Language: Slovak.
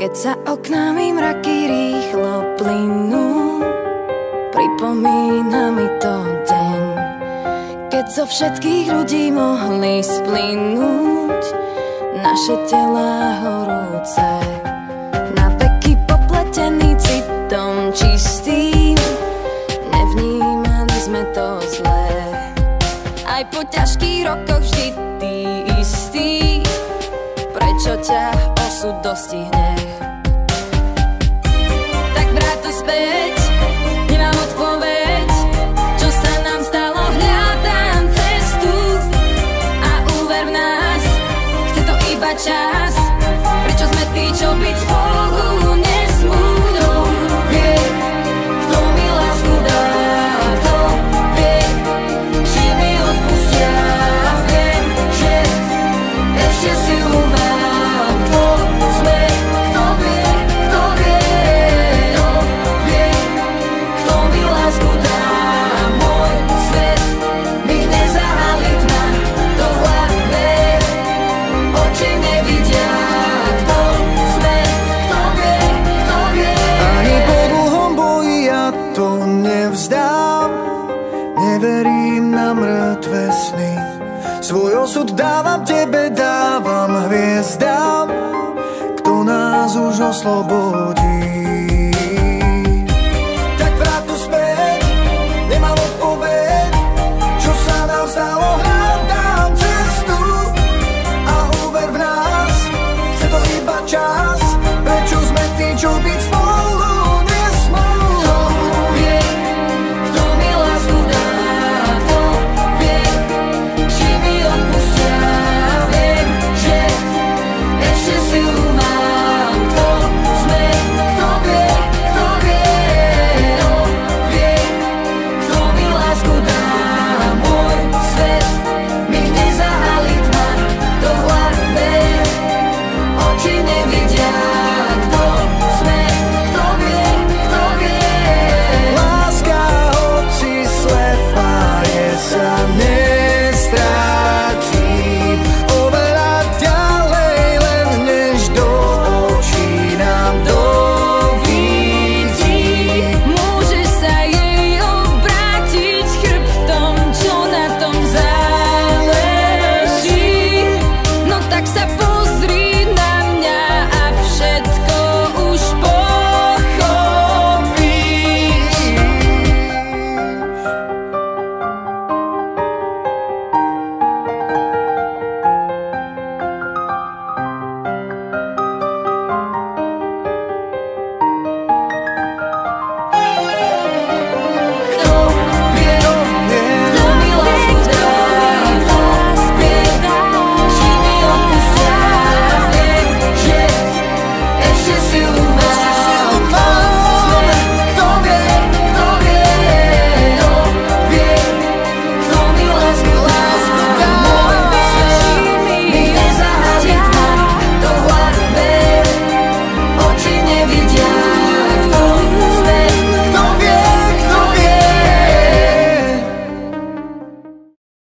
Keď sa oknami mraky rýchlo plynú, pripomína mi to deň, keď zo všetkých ľudí mohli splynúť naše telá horúce. Na veky popletený citom čistým, nevnímali sme to zlé. Aj po ťažkých rokoch vždy ty istý, prečo ťa osud dostihne? Tak vrátuj späť, nemám odpoveď, čo sa nám stalo, hľadám cestu a úver v nás, chce to iba čas. Prečo sme tí, čo byť spolu nesmú? Kto vie, kto mi lásku dá, kto vie, či mi odpustia. Viem, že ešte silu mám. Kto sme, kto vie, kto vie, kto vie, kto mi lásku dá. Môj svet mi nezahalí tma, to hlavné oči nevidia. Kto sme, kto vie, kto vie. Ani po dlhom boji ja to nevzdám, neverím na mŕtve sny. Svoj osud dávam tebe, dávam hviezdám, kto nás už oslobodí.